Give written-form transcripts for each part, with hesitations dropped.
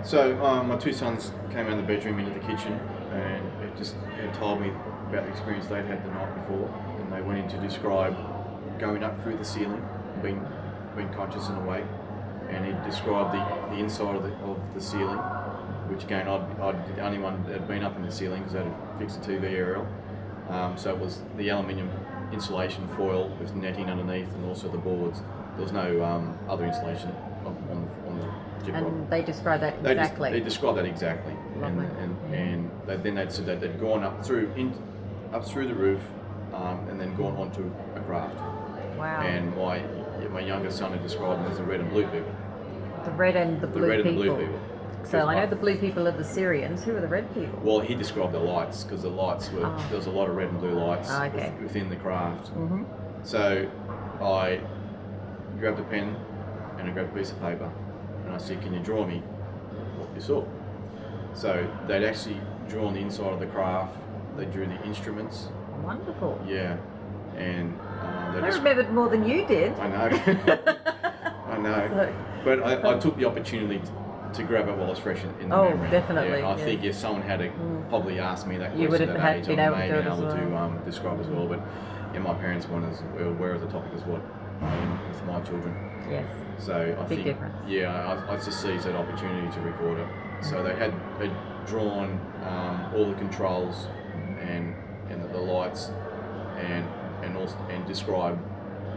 So my two sons came out of the bedroom into the kitchen, and it told me about the experience they'd had the night before, and they went in to describe going up through the ceiling, being conscious and awake, and he described the inside of the ceiling, which again I'd the only one that had been up in the ceiling because I had fixed the TV aerial. So it was the aluminium insulation foil with netting underneath, and also the boards. There was no other insulation on the gyprock. And they describe that exactly. They described that exactly, Lovely. and then they'd said that they'd gone up through the roof, and then gone onto a craft. Wow. And my younger son had described them as the red and blue people. The red and the blue The red people. and the blue people. So I know the blue people are the Syrians. Who are the red people? Well, he described the lights because the lights were there was a lot of red and blue lights within the craft. Mm-hmm. So I grabbed a pen and I grabbed a piece of paper and I said, "Can you draw me what you saw?" So they'd actually drawn the inside of the craft. They drew the instruments. Wonderful. Yeah, and I remembered more than you did. I know. I know. But I took the opportunity to grab it while it's fresh in the memory. Definitely. Yeah, I think if someone had probably asked me that question You would have at age, been I able may to have do been it able as to describe as well. But yeah, my parents weren't as aware of the topic as what I am with my children. Yes. So I Big think, difference. yeah, I just seized that opportunity to record it. So they'd drawn all the controls and the lights and described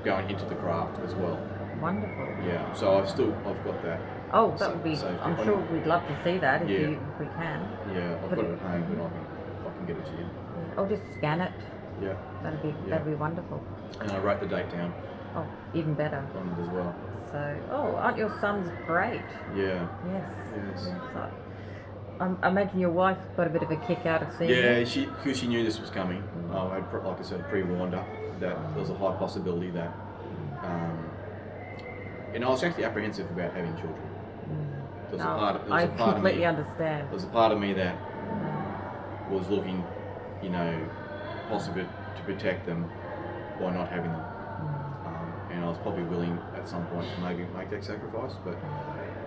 going into the craft as well. Wonderful. Yeah, so I've got that. Oh, that would be. safety. I'm sure we'd love to see that if Yeah. if we can. Yeah, I've got it at home, but I can get it to you. I'll just scan it. Yeah, That'd be wonderful. and I wrote the date down Oh, even better. on it as well. So, aren't your sons great? Yeah. Yes. Yes. I imagine your wife got a bit of a kick out of seeing Yeah, it. because she knew this was coming. I had, like I said, pre-warned her that there was a high possibility that, and I was actually apprehensive about having children. There was a part of I completely me, understand. There was a part of me that was looking, possibly to protect them by not having them. And I was probably willing at some point to maybe make that sacrifice, but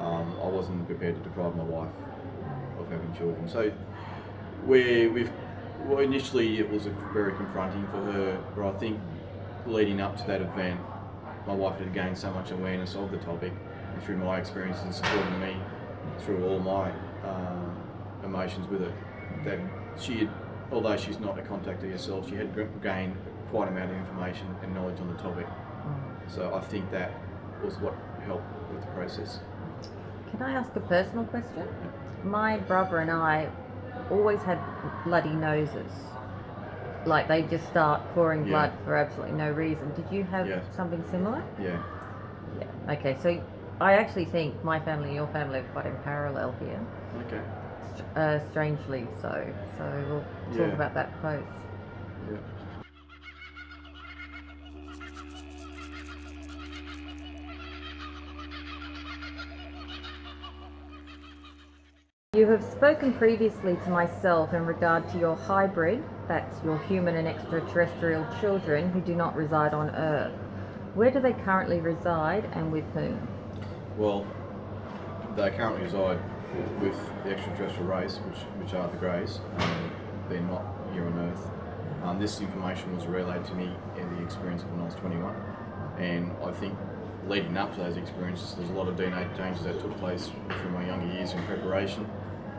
I wasn't prepared to deprive my wife of having children. So initially it was very confronting for her, but I think leading up to that event, my wife had gained so much awareness of the topic, and through my experience and supporting me through all my emotions with it, that she had, although she's not a contactor herself, she had gained quite an amount of information and knowledge on the topic. So I think that was what helped with the process. Can I ask a personal question? My brother and I always had bloody noses. Like they just start pouring blood for absolutely no reason. Did you have something similar? Yeah. Yeah. Okay, so I actually think my family and your family are quite in parallel here. Okay. Strangely so. So we'll talk about that post. Yeah. You have spoken previously to myself in regard to your hybrid, that's your human and extraterrestrial children who do not reside on Earth. Where do they currently reside and with whom? Well, they currently reside with the extraterrestrial race, which are the Greys. They're not here on Earth. This information was relayed to me in the experience of when I was 21, and I think leading up to those experiences, there's a lot of DNA changes that took place through my younger years in preparation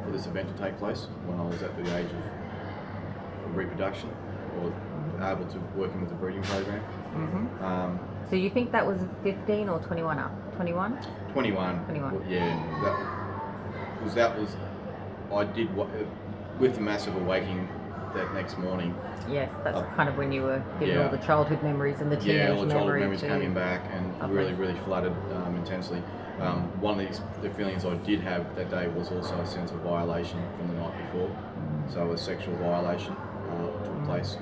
for this event to take place when I was at the age of reproduction or able to working with the breeding program. So you think that was 15 or 21 up? 21? 21. 21. Well, yeah, that was I did with the massive awakening that next morning. Yes, that's kind of when you were getting all the childhood memories and the teenage all the childhood memories coming back and really flooded intensely. One of the feelings I did have that day was also a sense of violation from the night before. So a sexual violation took place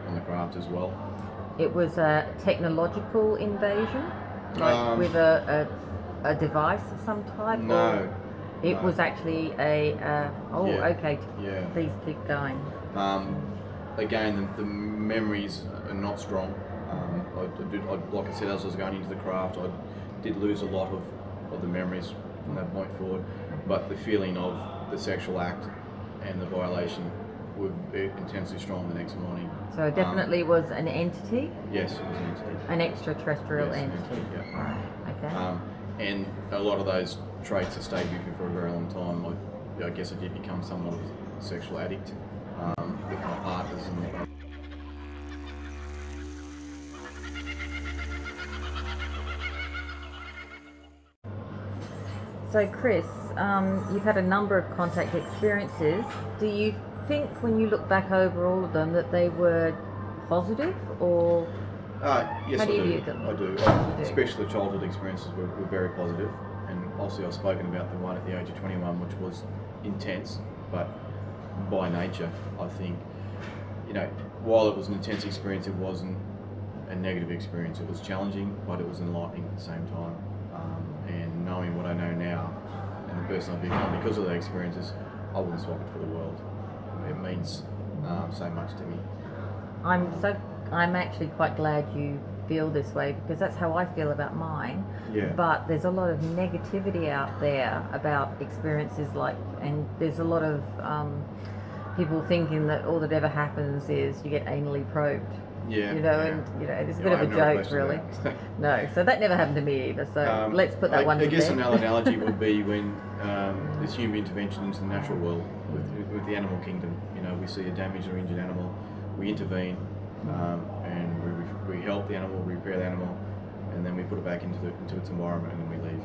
on the craft as well. It was a technological invasion, like with a device of some type? No. It was actually a... okay. Yeah. Please keep going. Again, the memories are not strong. Like I said, as I was going into the craft, I did lose a lot of the memories from that point forward. but the feeling of the sexual act and the violation were intensely strong the next morning. So it definitely was an entity? Yes, it was an entity. An extraterrestrial Yes, an entity? entity, yeah. Right, okay. And a lot of those traits have stayed with me for a very long time. I guess I did become somewhat of a sexual addict with my partners. So Chris, you've had a number of contact experiences. Do you think when you look back over all of them that they were positive, or Yes, how do you I do. view them? I do. You do. Especially childhood experiences were very positive. And obviously I've spoken about the one at the age of 21, which was intense, but by nature, I think, while it was an intense experience, it wasn't a negative experience. It was challenging, but it was enlightening at the same time. And knowing what I know now and the person I've become because of those experiences, I wouldn't swap it for the world. It means so much to me. I'm actually quite glad you feel this way, because that's how I feel about mine. Yeah. But there's a lot of negativity out there about experiences and there's a lot of people thinking that all that ever happens is you get anally probed. Yeah. And it's a bit of a joke, really. No, so that never happened to me either. So let's put that one to I guess bed. an analogy would be when there's human intervention into the natural world with the animal kingdom. We see a damaged or injured animal, we intervene, and we help the animal, we repair the animal, and then we put it back into its environment, and then we leave.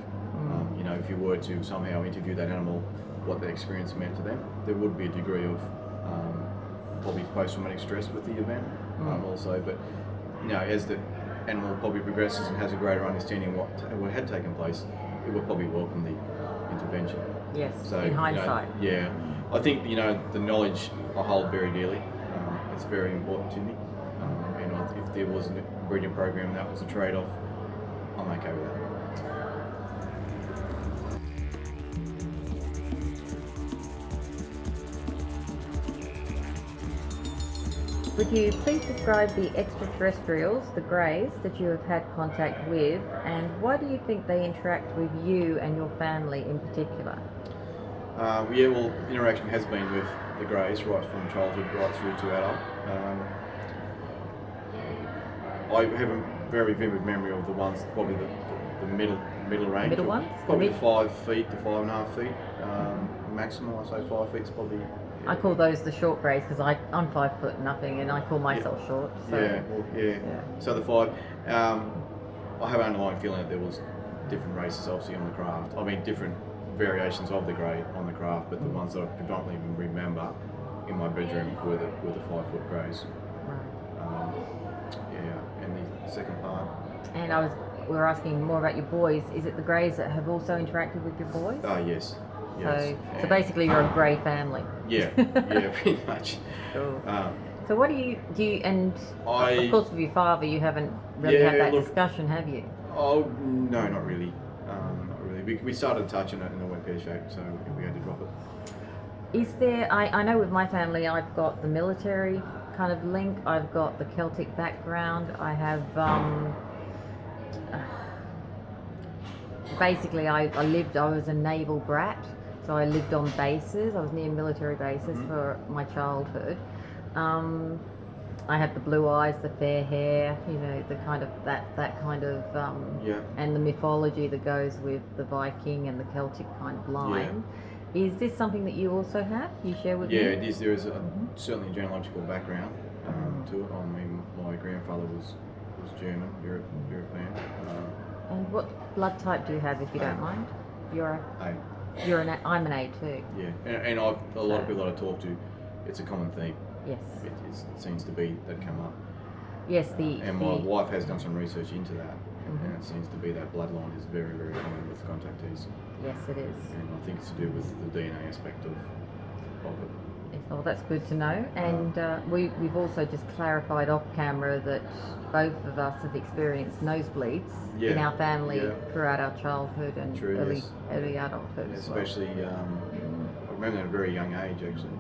If you were to somehow interview that animal, what the experience meant to them, there would be a degree of probably post-traumatic stress with the event also, but as the animal probably progresses and has a greater understanding of what had taken place, it would probably welcome the intervention. Yes, So, in hindsight. I think the knowledge I hold very dearly. It's very important to me, and if there was a breeding program that was a trade-off, I'm okay with that. Would you please describe the extraterrestrials, the Greys, that you have had contact with, and why do you think they interact with you and your family in particular? Interaction has been with the Greys right from childhood right through to adult. I have a very vivid memory of the ones, probably the middle range. Middle ones? Probably 5 feet to 5.5 feet maximum. I say 5 feet is probably. I call those the short Greys because I'm 5 foot nothing and I call myself short. So. Yeah. So the 5. I have an underlying feeling that there was different races obviously on the craft. I mean different variations of the Grey on the craft, but the ones that I predominantly remember in my bedroom were the 5 foot Greys. Right. And the second part. And we were asking more about your boys. Is it the Greys that have also interacted with your boys? Yes. So basically you're a Grey family. Yeah, pretty much. Cool. So what do you and of course with your father you haven't really had that discussion, have you? Oh no, not really. Not really. We started touching it and it went pear-shaped, so we had to drop it. Is there, I know with my family I've got the military kind of link, I've got the Celtic background, I have basically I was a naval brat, so I lived on bases, I was near military bases for my childhood. I had the blue eyes, the fair hair, the kind of that kind of and the mythology that goes with the Viking and the Celtic kind of line. Yeah. Is this something that you also have? You share with me? Yeah, it is. There is certainly a genealogical background to it. I mean, my grandfather was German, European. And what blood type do you have, if you don't mind? You're A. I'm an A too. Yeah, and a lot of people that I talk to, it's a common theme. Yes. It seems to be that come up. Yes, and my wife has done some research into that, and it seems to be that bloodline is very, very common with contactees. Yes, it is. And I think it's to do with the DNA aspect of it. Yes, well, that's good to know. And we've also just clarified off camera that both of us have experienced nosebleeds in our family throughout our childhood and early adulthood. Yeah, especially, I remember at a very young age actually.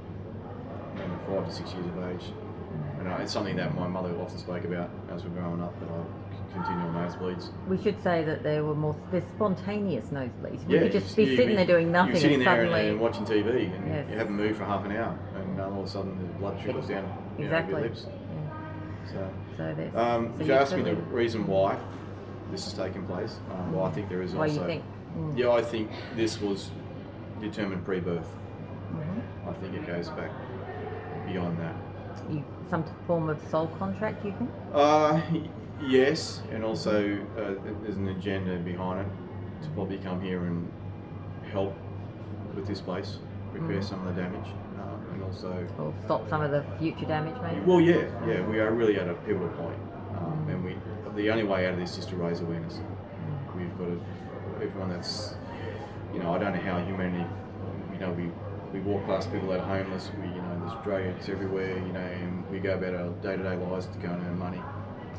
5 to 6 years of age, and it's something that my mother often spoke about as we were growing up, but continual nosebleeds. We should say that they're spontaneous nosebleeds. You Yeah, could just be sitting there doing nothing, you're sitting and there suddenly and watching TV, and Yes. you haven't moved for half an hour, and all of a sudden the blood trickles down Exactly. your lips. Yeah. So, So there's. if you ask me the reason why this has taken place, well, I think there is Why also. you think? Yeah, I think this was determined pre-birth. Mhm. I think it goes back beyond that. Some form of soul contract, you think? Yes, and also there's an agenda behind it to probably come here and help with this place, repair some of the damage, and also. Or stop some of the future damage, maybe? Well, yeah, we are really at a pivotal point, and the only way out of this is to raise awareness. We've got to, everyone that's, I don't know how humanity, we walk past people that are homeless, there's drug addicts everywhere, and we go about our day-to-day lives to go and earn money.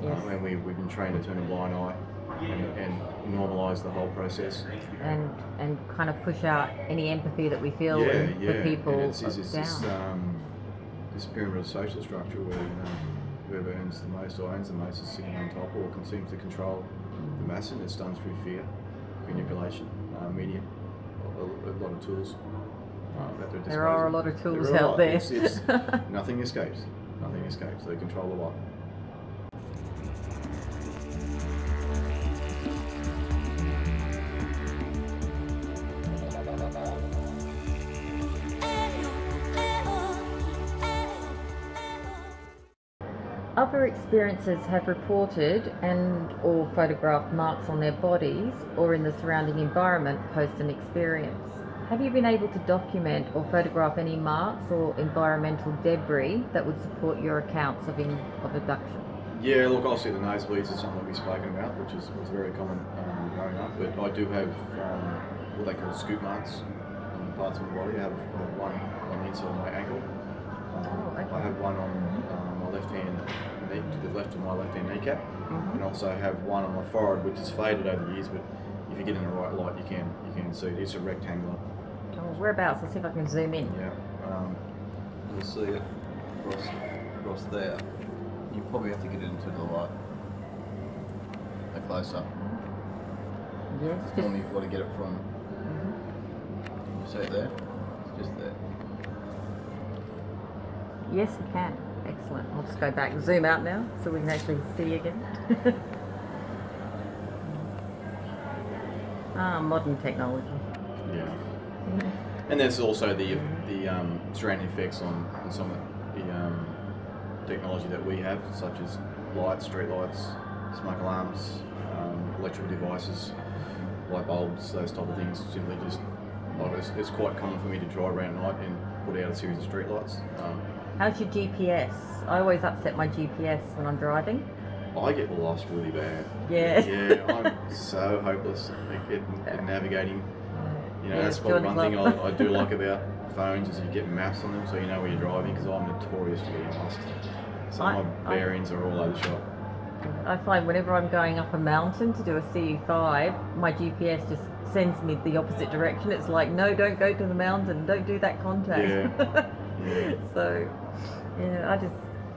Yes. And we've been trained to turn a blind eye and normalise the whole process. And kind of push out any empathy that we feel for people and it's down. This pyramid social structure where whoever earns the most or owns the most is sitting on top or seems to control the mass, and it's done through fear, manipulation, media, a lot of tools. There are a lot of tools out there. It's nothing escapes. Nothing escapes. They control a lot. Other experiencers have reported and or photographed marks on their bodies or in the surrounding environment post an experience. Have you been able to document or photograph any marks or environmental debris that would support your accounts of abduction? Yeah, look, obviously the nosebleeds is something we've spoken about, which was very common growing up, but I do have what they call scoop marks on parts of my body. I have one on the inside of my ankle. Okay. I have one on my left hand knee, to the left of my left hand kneecap, and also have one on my forehead, which is faded over the years, but if you get in the right light, you can see it. It's a rectangular. Oh, whereabouts? Let's see if I can zoom in. Yeah. You'll see it across there. You probably have to get it into the light. A close up. Yes, just Normally you've got to get it from. You see it there? It's just there. yes, you can. Excellent. I'll just go back and zoom out now so we can actually see again. Modern technology. Yeah. And there's also the surrounding effects on some of the technology that we have, such as lights, street lights, smoke alarms, electrical devices, light bulbs, those type of things. Simply just, it's quite common for me to drive around at night and put out a series of street lights. How's your GPS? I always upset my GPS when I'm driving. I get lost really bad. Yeah. Yeah, I'm so hopeless at navigating. Yeah, That's probably Johnny one thing Club. I do like about phones is you get maps on them so you know where you're driving, because I'm notorious for getting lost. So my bearings are all over the shop. I find whenever I'm going up a mountain to do a CU5, my GPS just sends me the opposite direction. It's like, no, don't go to the mountain, don't do that contact. Yeah. So, yeah,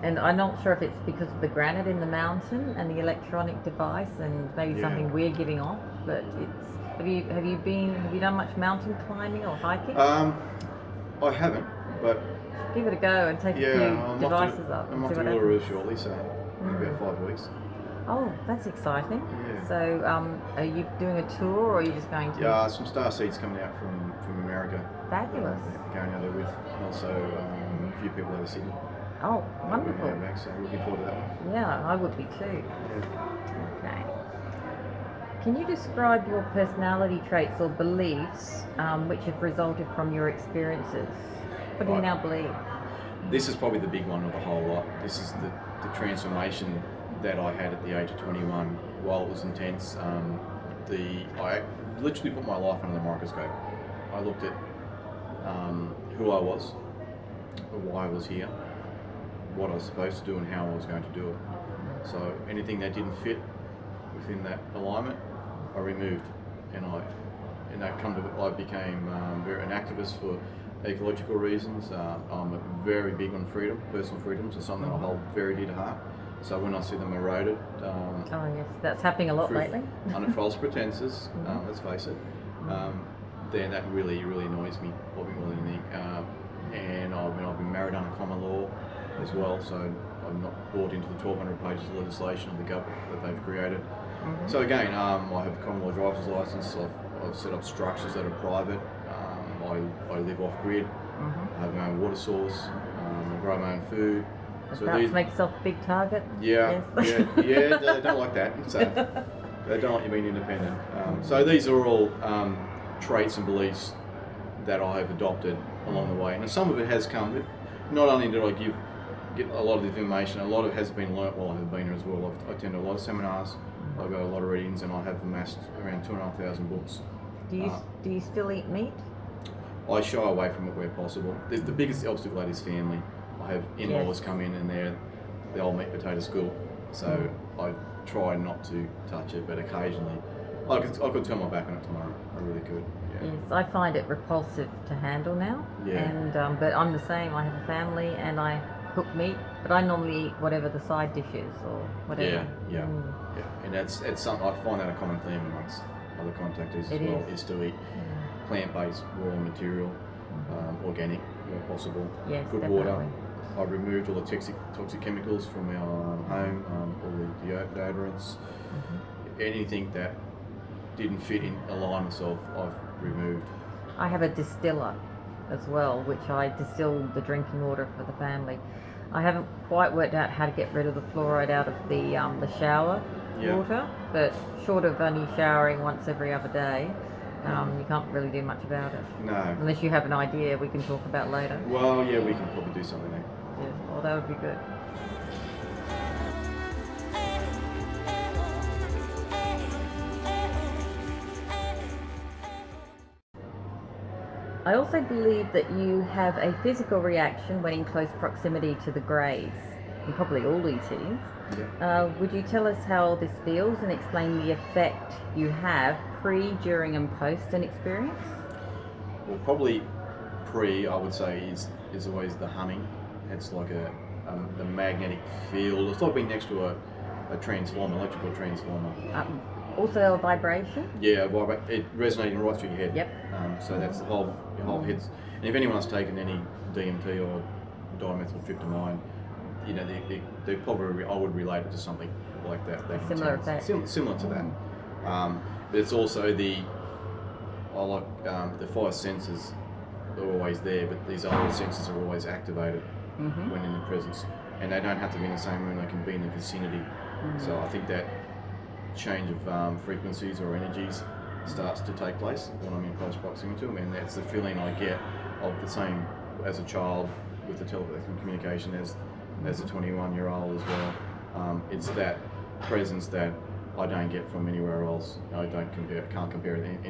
and I'm not sure if it's because of the granite in the mountain and the electronic device and maybe something we're giving off, but it's, have you done much mountain climbing or hiking? I haven't, but Give it a go and take a few devices up. I'm and off see to what Uluru happens. shortly, so maybe about 5 weeks. Oh, that's exciting. Yeah. So, are you doing a tour or are you just going to? Yeah, some star seeds coming out from America. Fabulous. Going out there with, and also a few people out of Sydney. Oh, We're wonderful. going back, so looking forward to that one. Yeah, I would be too. Yeah. Okay. Can you describe your personality traits or beliefs which have resulted from your experiences? What do you Right. now believe? This is probably the big one of the whole lot. This is the transformation that I had at the age of 21. While it was intense, I literally put my life under the microscope. I looked at who I was, why I was here, what I was supposed to do, and how I was going to do it. So anything that didn't fit within that alignment, I removed, and I became an activist for ecological reasons. I'm very big on freedom, personal freedom, so something that I hold very dear to heart. So when I see them eroded, Oh yes, that's happening a lot through- lately. under false pretenses, let's face it, then that really annoys me, probably more than anything. And I've been married under common law as well, so I'm not bought into the 1,200 pages of legislation of the government that they've created. So again, I have a common law driver's license. I've set up structures that are private. I live off grid. I have my own water source. I grow my own food. About to make yourself a big target. Yeah, Yes. yeah. They don't like that. So they don't like you being independent. So these are all traits and beliefs that I have adopted along the way, and some of it has come. Not only did I get a lot of the information, a lot of it has been learnt while I've been here as well. I've attended a lot of seminars. I go to a lot of readings, and I have amassed around 2,500 books. Do you still eat meat? I shy away from it where possible. The biggest obstacle that is family. I have in-laws come in and they're the old meat potato school, so I try not to touch it, but occasionally I could turn my back on it tomorrow. I really could. Yeah. Yes, I find it repulsive to handle now. Yeah. And but I'm the same. I have a family and I cook meat, but I normally eat whatever the side dish is or whatever. Yeah. And it's something I find that a common theme amongst other contactors as well is to eat plant-based raw material, organic where possible, Yes, good definitely. water. I've removed all the toxic chemicals from our home, all the deodorants, anything that didn't fit in a line myself, I've removed. I have a distiller as well, which I distill the drinking water for the family. I haven't quite worked out how to get rid of the fluoride out of the shower water, but short of only showering once every other day, you can't really do much about it. No. Unless you have an idea we can talk about later. Well, yeah, we can probably do something there. Yes, well, that would be good. I also believe that you have a physical reaction when in close proximity to the graves, and probably all ETs. Yeah. Would you tell us how this feels and explain the effect you have pre, during and post an experience? Well, probably pre, I would say, is always the humming. It's like the magnetic field. It's like being next to a transformer, electrical transformer. Also a vibration? Yeah, it resonating right through your head. Yep. So that's your whole head's. And if anyone's taken any DMT or dimethyltryptamine, you know, they probably, I would relate it to something like that. Similar effect. Similar to that. But it's also the five senses are always there, but these other senses are always activated when in the presence, and they don't have to be in the same room. They can be in the vicinity. So I think that change of frequencies or energies starts to take place when I'm in close proximity to them, and that's the feeling I get of the same as a child with the telepathic communication as a 21-year-old as well. It's that presence that I don't get from anywhere else. I can't compare it to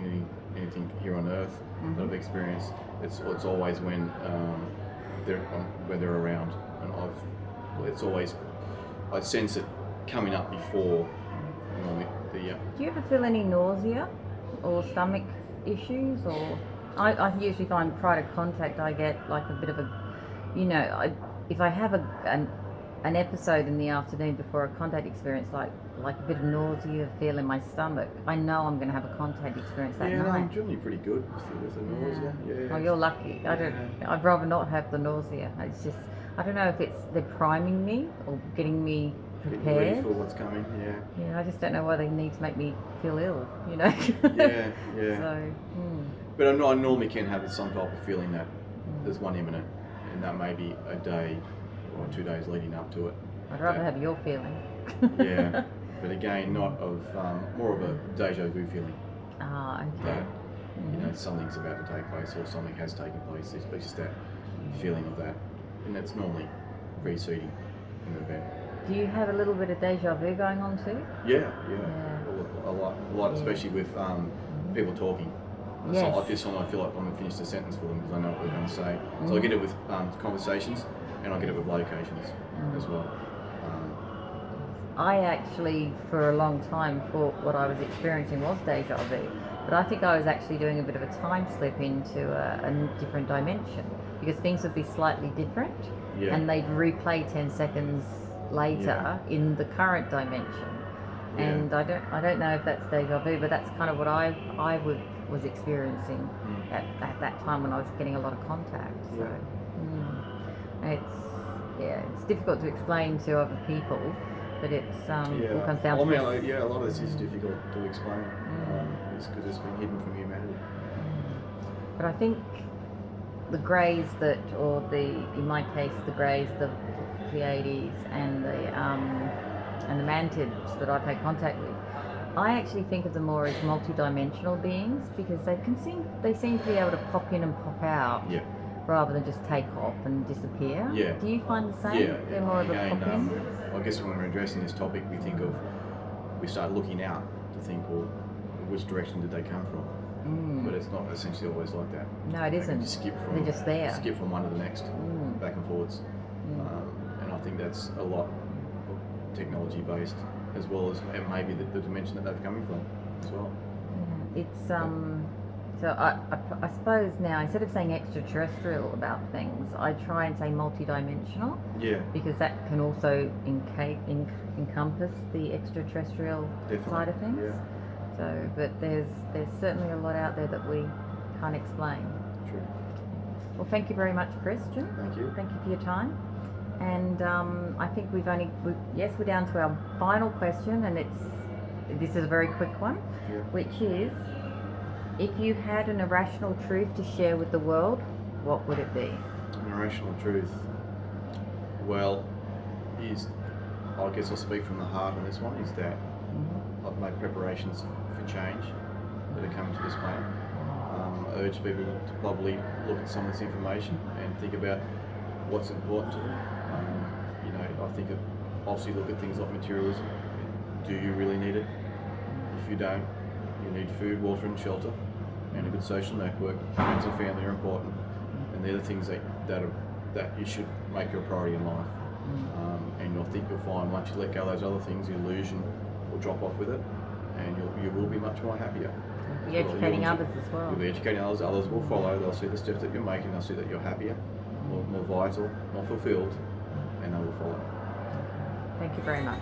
anything here on Earth that I've experienced. It's always when they're around, and it's always, I sense it coming up before. Do you ever feel any nausea or stomach issues? Or I usually find prior to contact I get like a bit of a, if I have an episode in the afternoon before a contact experience, like a bit of nausea, feel in my stomach, I know I'm going to have a contact experience that night. night. I'm generally pretty good with the nausea. Yeah. Oh, you're lucky. I'd rather not have the nausea. It's just, I don't know if they're priming me or getting me prepared. Getting ready for what's coming. Yeah, I just don't know why they need to make me feel ill. Yeah. So. But I normally can have some type of feeling that there's one imminent, and that may be a day or 2 days leading up to it. I'd rather have your feeling. Yeah, but again, not of more of a deja vu feeling. Ah, okay. That something's about to take place or something has taken place. It's just that feeling of that, and that's normally preceding an event. Do you have a little bit of deja vu going on too? Yeah. A lot, especially with people talking. Yes. So this one I feel like I'm going to finish the sentence for them because I know what they're going to say. So I get it with conversations, and I get it with locations as well. I actually, for a long time, thought what I was experiencing was deja vu, but I think I was actually doing a bit of a time slip into a different dimension, because things would be slightly different, and they'd replay 10 seconds later in the current dimension. Yeah. And I don't know if that's deja vu, but that's kind of what I was experiencing at that time when I was getting a lot of contact. So it's difficult to explain to other people, but it's all comes down to a lot of this is difficult to explain. It's because it's been hidden from humanity. But I think the greys in my case, the greys, the Pleiades, and the mantids that I've had contact with, I actually think of them more as multi-dimensional beings because they seem to be able to pop in and pop out rather than just take off and disappear. Yeah. Do you find the same? Yeah. They're more of a pop in? I guess when we're addressing this topic, we start looking out to think, well, which direction did they come from? But it's not essentially always like that. No, it isn't. They're just there. Skip from one to the next, back and forwards. And I think that's a lot technology based, as well as and maybe the dimension that they're coming from as well. It's so I suppose now instead of saying extraterrestrial about things, I try and say multi-dimensional. Yeah. Because that can also encompass the extraterrestrial side of things. Yeah. So, but there's certainly a lot out there that we can't explain. True. Well, thank you very much, Christian. Thank you. Thank you for your time. And I think we're down to our final question, and this is a very quick one, which is, if you had an irrational truth to share with the world, what would it be? An irrational truth. Well, I guess I'll speak from the heart on this one, is that I've made preparations for change that are coming to this planet. I urge people to probably look at some of this information and think about what's important to them. I think obviously look at things like materialism. Do you really need it? If you don't, you need food, water and shelter and a good social network. Friends and family are important, and they're the things that you should make your priority in life. And I think you'll find once you let go of those other things, the illusion will drop off with it, and you will be much more happier. Be educating others as well. You'll be educating others. Others will follow. They'll see the steps that you're making. They'll see that you're happier, more vital, more fulfilled, and they will follow. Thank you very much.